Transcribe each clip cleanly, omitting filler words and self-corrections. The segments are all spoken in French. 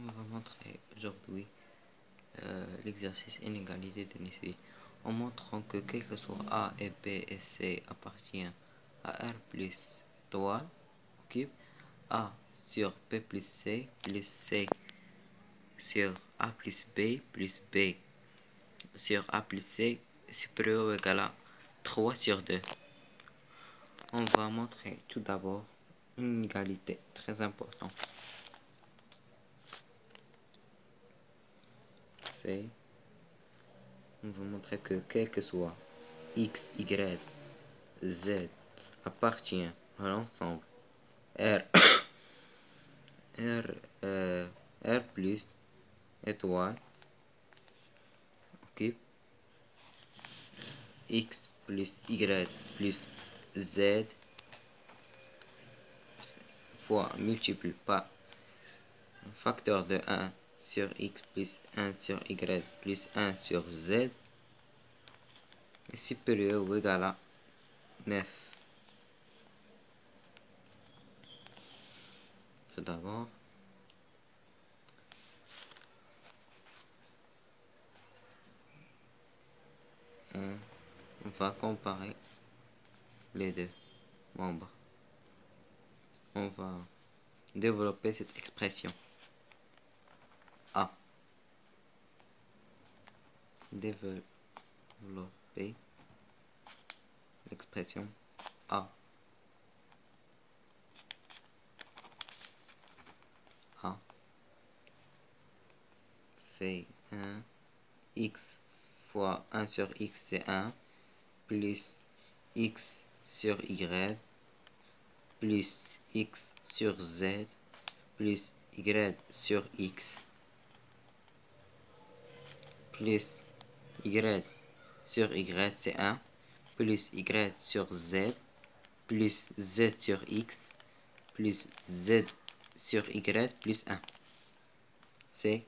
On va montrer aujourd'hui l'exercice inégalité de Nissi en montrant que quel que soit A et B et C appartient à R plus étoile, occupe A sur B plus C sur A plus B sur A plus C supérieur ou égal à 3 sur 2. On va montrer tout d'abord une inégalité très importante. C'est on va montrer que quel que soit x, y, z appartient à l'ensemble R, R plus étoile occupe x plus y plus z fois multiplié par un facteur de 1 sur x plus 1 sur y plus 1 sur z est supérieur ou égal à 9. Tout d'abord, on va comparer les deux membres. On va développer cette expression A. Développer l'expression A. A. C'est 1. X fois 1 sur X, c'est 1. Plus X sur Y. Plus X sur Z. Plus Y sur X. Plus Y sur Y, c'est 1. Plus Y sur Z. Plus Z sur X. Plus Z sur Y plus 1. C'est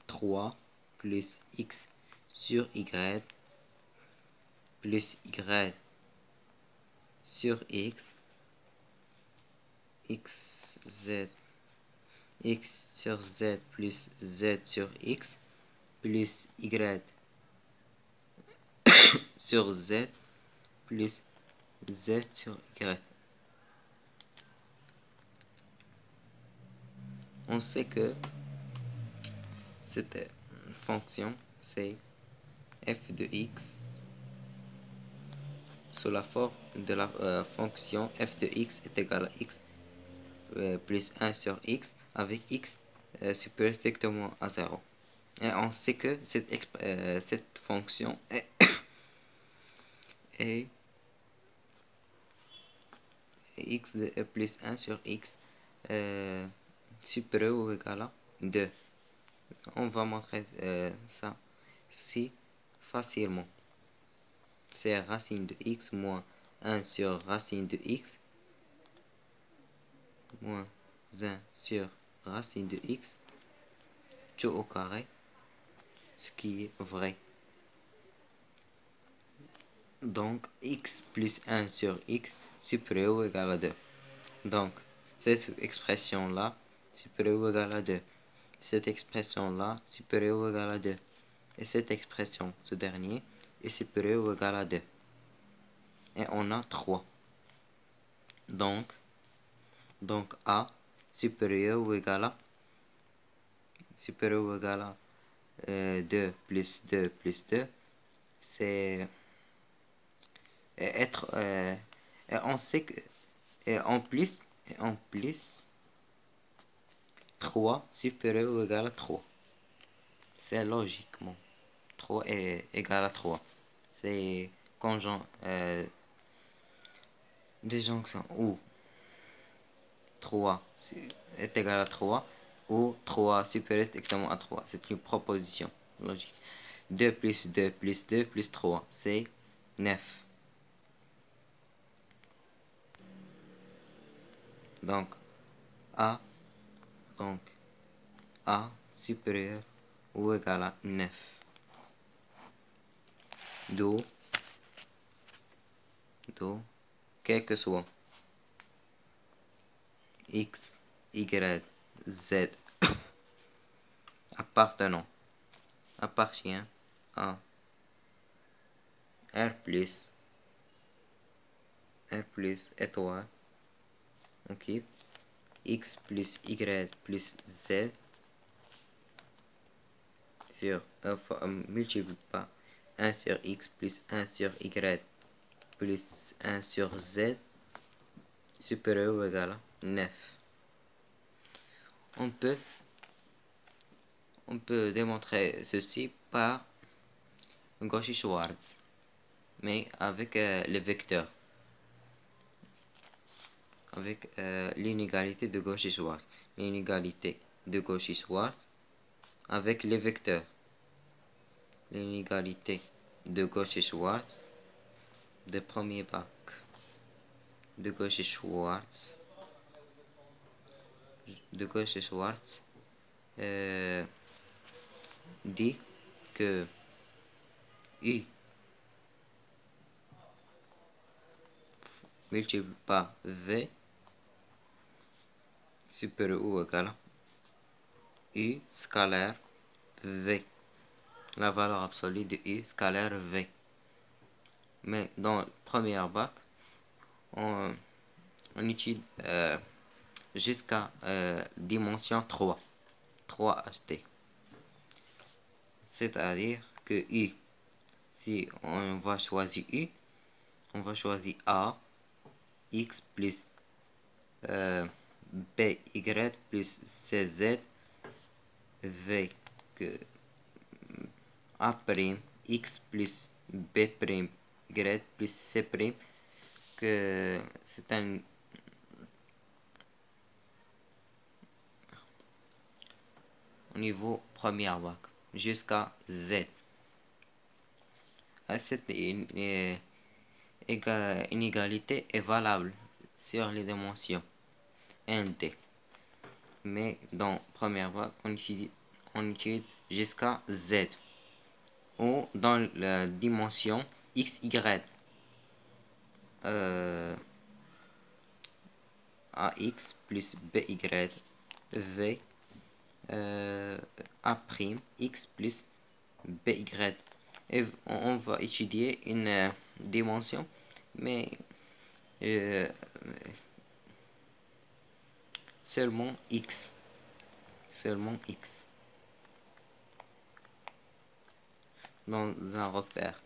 3 plus X sur Y plus Y sur X. X sur Z plus Z sur X plus Y sur Z plus Z sur Y. On sait que cette fonction c'est f de x sous la forme de la fonction f de x est égal à x plus 1 sur x avec x supérieur strictement à 0. Et on sait que cette fonction est x de plus 1 sur x supérieur ou égal à 2. On va montrer ça si facilement. C'est racine de x moins 1 sur racine de x moins 1 sur racine de x tout au carré, ce qui est vrai. Donc x plus 1 sur x supérieur ou égal à 2. Donc cette expression là supérieur ou égal à 2. Cette expression là supérieur ou égal à 2. Et cette expression, ce dernier, est supérieur ou égal à 2. Et on a 3. Donc A supérieur ou égal à 2 plus 2 plus 2, c'est être et on sait que et en plus 3 supérieur ou égal à 3. C'est logiquement 3 est égal à 3. C'est déjonction où 3 est égal à 3 ou 3 supérieur exactement à 3. C'est une proposition logique. 2 plus 2 plus 2 plus 3, c'est 9. Donc A supérieur ou égal à 9. D'où quel que soit x, y, z appartient à R plus étoile, ok, X plus Y plus Z sur multiplie par 1 sur X plus 1 sur Y plus 1 sur Z supérieur ou égal à 9. On peut démontrer ceci par Cauchy-Schwarz, mais avec le vecteur, avec l'inégalité de Cauchy-Schwarz, l'inégalité de Cauchy-Schwarz avec les vecteurs, l'inégalité de Cauchy-Schwarz de premier bac de Cauchy-Schwarz dit que U multiplié par V supérieur ou égal à U scalaire V, la valeur absolue de U scalaire V. Mais dans le premier bac, on utilise jusqu'à dimension 3 HT. C'est-à-dire que U, si on va choisir U, on va choisir A, X plus BY plus CZ, V que A', X plus B', Y plus C', que c'est un au niveau premier bac jusqu'à Z. Cette inégalité est valable sur les dimensions NT. Mais dans première vague, on utilise jusqu'à Z. Ou dans la dimension XY. AX plus BY V A', X plus BY. Et on va étudier une dimension, mais seulement X. Dans un repère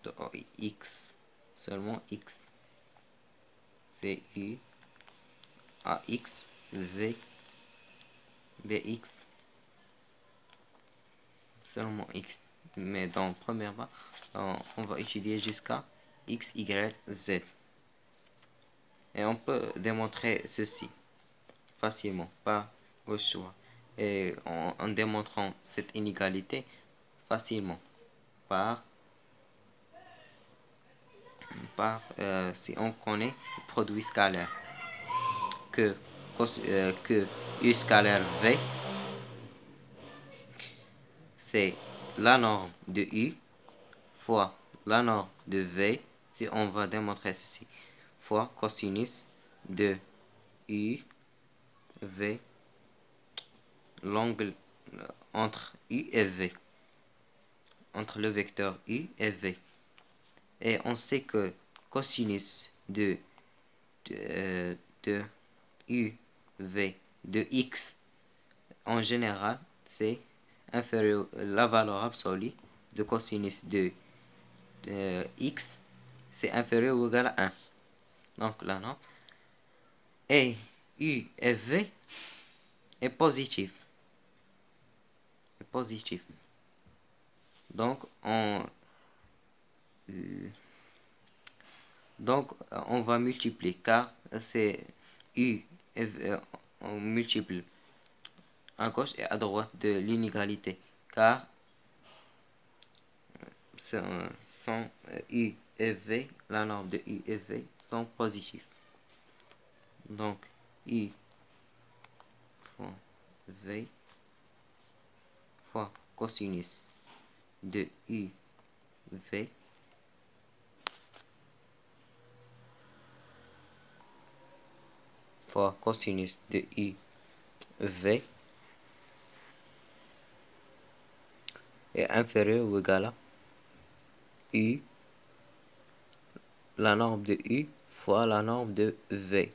de X, seulement X. C'est U, AX, V, BX, seulement X. Mais dans la première bas, on va étudier jusqu'à X, Y, Z. Et on peut démontrer ceci facilement par au choix. Et en démontrant cette inégalité facilement par si on connaît le produit scalaire que U scalaire V c'est la norme de U fois la norme de V, si on va démontrer ceci, fois cosinus de U V, l'angle entre U et V, entre le vecteur U et V. Et on sait que cosinus de U, V, de X, en général, c'est inférieur à la valeur absolue de cosinus de X, c'est inférieur ou égal à 1. Donc là, non. Et U et V est positif. Donc, on va multiplier car c'est U et V, on multiplie à gauche et à droite de l'inégalité car sont U et V, la norme de U et V sont positifs. Donc U fois V fois cosinus de U V fois cosinus de U V est inférieur ou égal à U, la norme de U fois la norme de V.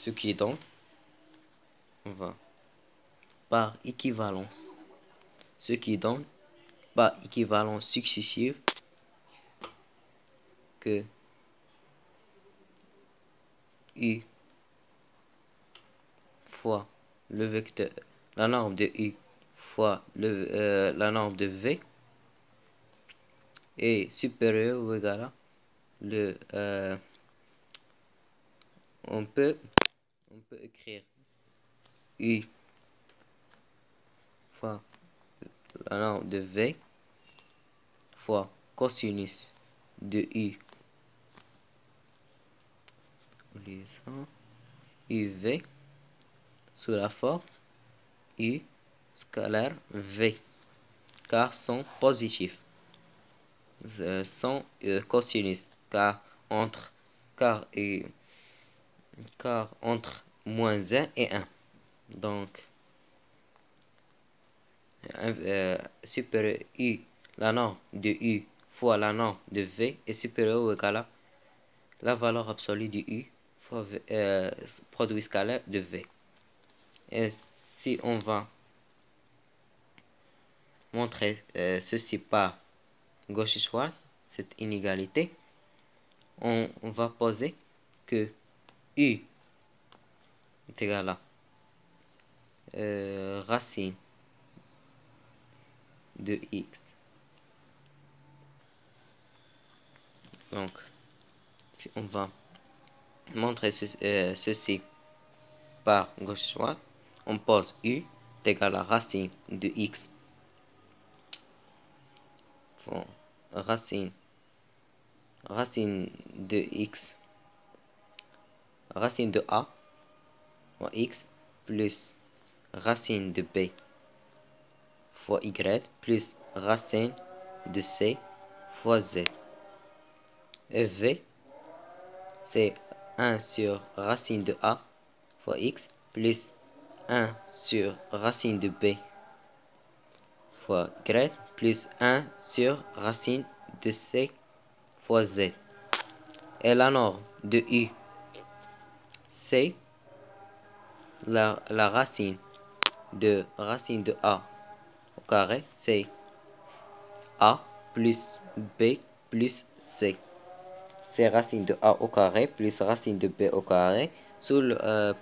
Ce qui donc va par équivalence. Ce qui donne par équivalence successive que U fois le vecteur, la norme de U fois la norme de V est supérieur ou égal à le on peut écrire U fois la norme de V fois cosinus de U UV sous la forme U scalaire V, car sont positifs, sont cosinus, car entre moins 1 et 1. Donc, supérieur U, la norme de U fois la norme de V est supérieure ou égale à la valeur absolue de U fois produit scalaire de V. Et si on va montrer ceci par Cauchy-Schwarz, cette inégalité, on va poser que U est égal à racine de X. Donc, si on va montrer ceci par Cauchy-Schwarz, on pose U est égal à racine de X. Bon, racine de X, racine de A fois X plus racine de B fois Y plus racine de C fois Z. Et V, c'est 1 sur racine de A fois X plus 1 sur racine de B fois Y plus 1 sur racine de C fois Z. Et la norme de U, c'est la racine de A au carré, c'est A plus B plus C. C'est racine de A au carré plus racine de B au carré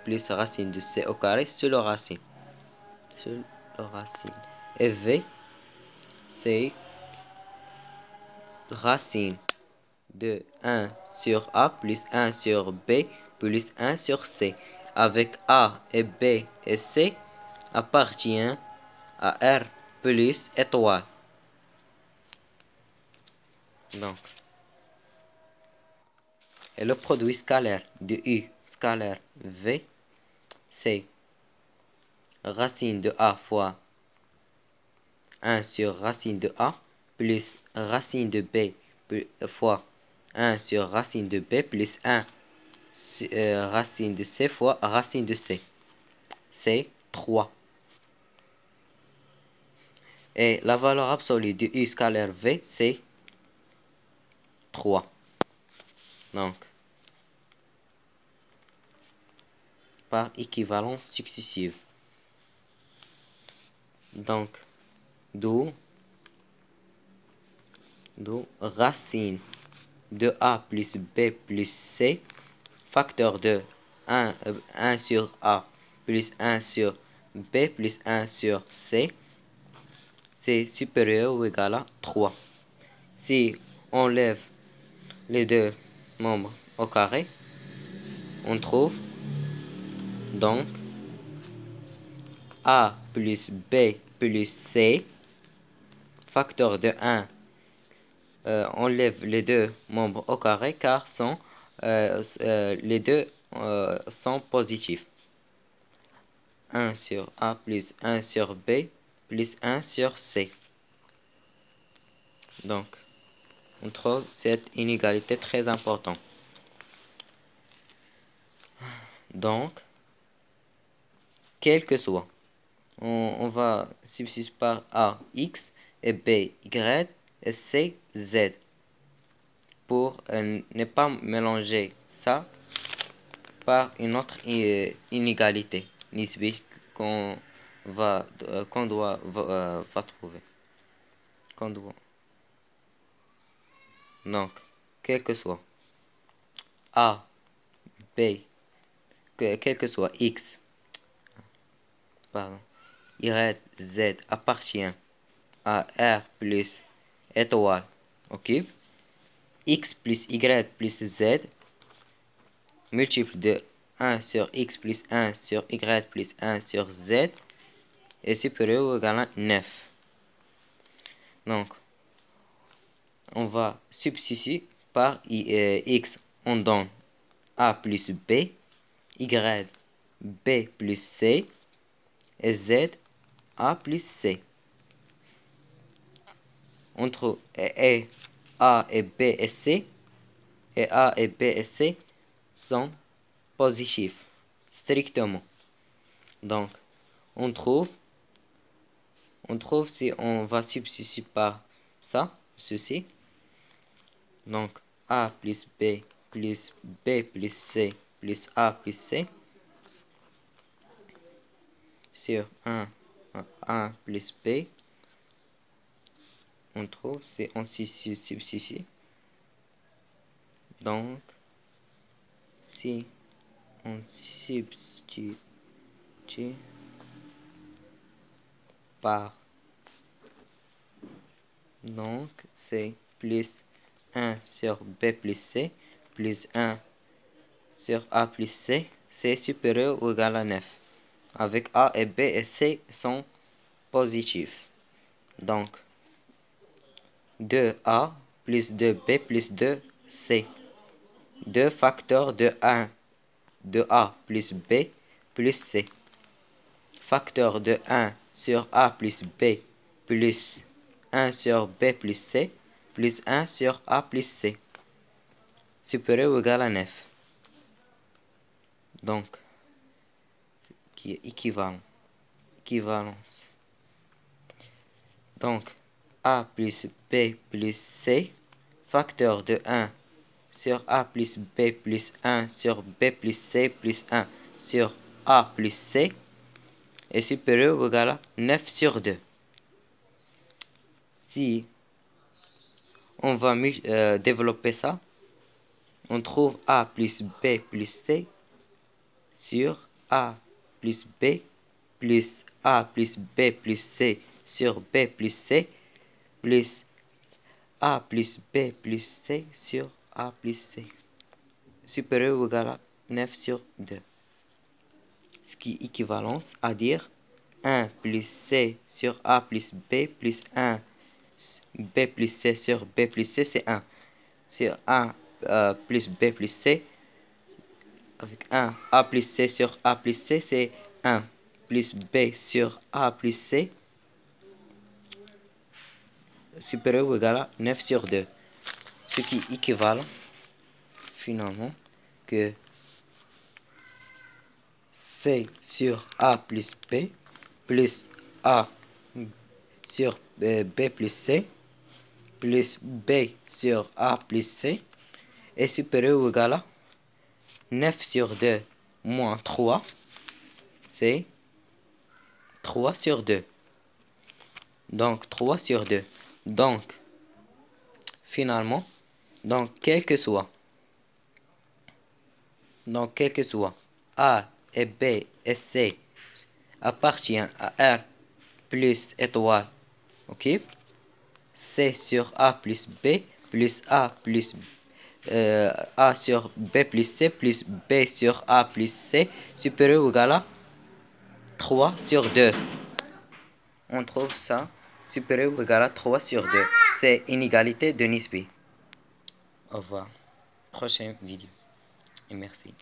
plus racine de C au carré sur le racine. Et V, c'est racine de 1 sur A plus 1 sur B plus 1 sur C, avec A et B et C appartient à R plus étoile. Donc, et le produit scalaire de U scalaire V, c'est racine de A fois 1 sur racine de A plus racine de B fois 1 sur racine de B plus 1 racine de C fois racine de C. C'est 3. Et la valeur absolue de U scalaire V, c'est 3. Donc, par équivalence successive. Donc, d'où racine de A plus B plus C, facteur de 1 sur A plus 1 sur B plus 1 sur C, c'est supérieur ou égal à 3. Si on lève les deux membres au carré, on trouve donc A plus B plus C, facteur de 1, on lève les deux membres au carré car les deux sont positifs. 1 sur A plus 1 sur B plus 1 sur C. Donc, on trouve cette inégalité très importante. Donc, quel que soit on va substituer par A, X, et B, Y, et C, Z. Pour ne pas mélanger ça par une autre inégalité nisbi qu'on doit trouver. Donc, quel que soit A, B, quel que soit X, pardon, Y, Z appartient à R plus étoile, ok? X plus Y plus Z multiple de 1 sur X plus 1 sur Y plus 1 sur Z est supérieur ou égal à 9. Donc, on va substituer par X, on donne A plus B, Y, B plus C, et Z, A plus C. Entre A et B et C, et A et B et C sont positifs, strictement. Donc, on trouve si on va substituer par ça, ceci. Donc, A plus B plus B plus C plus A plus C sur 1 plus B. On trouve si on substitue. Donc, si on substitue par, donc c'est plus 1 sur B plus C plus 1 sur A plus C, c'est supérieur ou égal à 9. Avec A et B et C sont positifs. Donc, 2A plus 2B plus 2C. 2 facteurs de 1 de A plus B plus C. Facteur de 1 sur A plus B plus 1 sur B plus C plus 1 sur A plus C. Supérieur ou égal à 9. Donc, qui est équivalent. Équivalence. Donc, A plus B plus C, facteur de 1 sur A plus B plus 1 sur B plus C plus 1 sur A plus C est supérieur ou égal à 9 sur 2. Si on va développer ça, on trouve A plus B plus C sur A plus B plus A plus B plus C sur B plus C plus A plus B plus C sur A plus C supérieur ou égal à 9 sur 2. Ce qui est équivalence à dire 1 plus C sur A plus B plus 1 B plus C sur B plus C, c'est 1. Sur 1 plus B plus C, avec 1 A plus C sur A plus C, c'est 1 plus B sur A plus C supérieur ou égal à 9 sur 2. Ce qui équivaut finalement que C sur A plus B plus A sur B plus C plus B sur A plus C est supérieur ou égal à 9 sur 2 moins 3, c'est 3 sur 2. Donc 3 sur 2. Donc, finalement, quel que soit A et B et C appartient à R plus étoile, ok? C sur A plus B plus A plus A sur B plus C plus B sur A plus C supérieur ou égal à 3 sur 2. On trouve ça supérieur ou égal à 3 sur 2. C'est inégalité de Nisbi. Au revoir. Prochaine vidéo. Et merci.